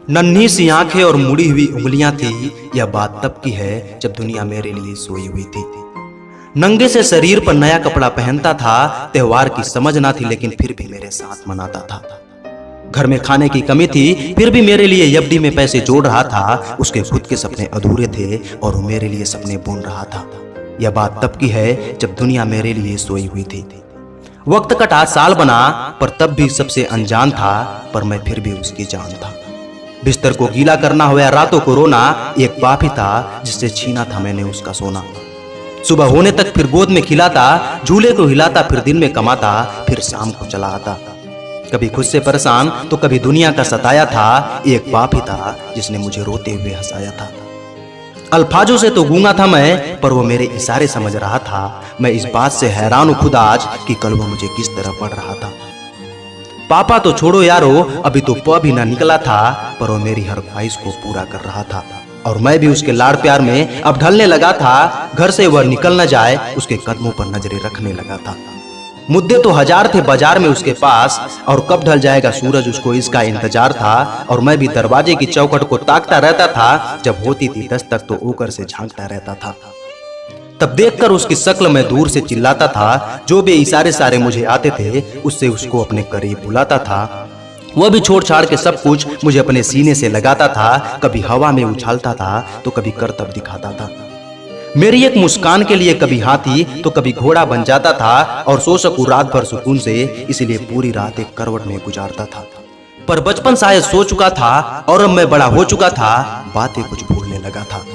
नन्ही सी आंखें और मुड़ी हुई उंगलियां थी। यह बात तब की है जब दुनिया मेरे लिए सोई हुई थी। नंगे से शरीर पर नया कपड़ा पहनता था। त्योहार की समझ ना थी लेकिन फिर भी मेरे साथ मनाता था। घर में खाने की कमी थी फिर भी मेरे लिए एफडी में पैसे जोड़ रहा था। उसके खुद के सपने अधूरे थे और वो मेरे लिए सपने बुन रहा था। यह बात तब की है जब दुनिया मेरे लिए सोई हुई थी। वक्त कटा साल बना पर तब भी सबसे अनजान था, पर मैं फिर भी उसकी जान था। बिस्तर को गीला करना हो या रातों को रोना, एक पाप ही था जिससे छीना था मैंने उसका सोना। सुबह होने तक फिर गोद में खिलाता, झूले को हिलाता, फिर दिन में कमाता, फिर शाम को चला आता। कभी खुद से परेशान तो कभी दुनिया का सताया था। एक पाप ही था जिसने मुझे रोते हुए हंसाया था। अल्फाजों से तो गूंगा था मैं, पर वो मेरे इशारे समझ रहा था। मैं इस बात से हैरान हूं खुद आज कि कल वो मुझे किस तरह पढ़ रहा था। पापा तो छोड़ो यारो, अभी तो प भी ना निकला था, पर वो मेरी हर ख्वाहिश को पूरा कर रहा था। और मैं भी उसके लाड़ प्यार में अब ढलने लगा था। घर से वह निकल न जाए उसके कदमों पर नजरें रखने लगा था। मुद्दे तो हजार थे बाजार में उसके पास, और कब ढल जाएगा सूरज उसको इसका इंतजार था। और मैं भी दरवाजे की चौखट को ताकता रहता था। जब होती थी दस्तक तो ऊपर से झांकता रहता था। तब देखकर उसकी शक्ल मैं दूर से चिल्लाता था। जो भी इशारे सारे मुझे आते थे उससे उसको अपने करीब बुलाता था। वह भी छोड़ छाड़ के सब कुछ मुझे अपने सीने से लगाता था। कभी हवा में उछालता था तो कभी करतब दिखाता था। मेरी एक मुस्कान के लिए कभी हाथी तो कभी घोड़ा बन जाता था। और सो सकूं रात भर सुकून से, इसलिए पूरी रात एक करवट में गुजारता था। पर बचपन शायद सो चुका था और अब मैं बड़ा हो चुका था। बातें कुछ भूलने लगा था।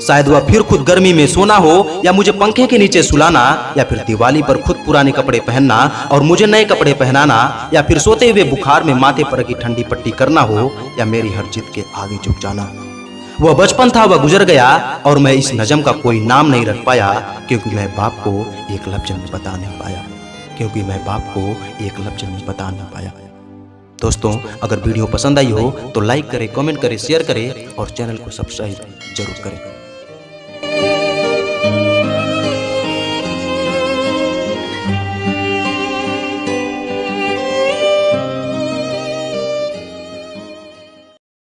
शायद वह फिर खुद गर्मी में सोना हो, या मुझे पंखे के नीचे सुलाना, या फिर दिवाली पर खुद पुराने कपड़े पहनना और मुझे नए कपड़े पहनाना, या फिर सोते हुए बुखार में माथे पर की ठंडी पट्टी करना हो, या मेरी हर जिद के आगे झुक जाना। वह बचपन था, वह गुजर गया, और मैं इस नजम का कोई नाम नहीं रख पाया, क्योंकि मैं बाप को एक लफ्ज में बता नहीं पाया। दोस्तों, अगर वीडियो पसंद आई हो तो लाइक करें, कमेंट करें, शेयर करें और चैनल को सब्सक्राइब जरूर करें।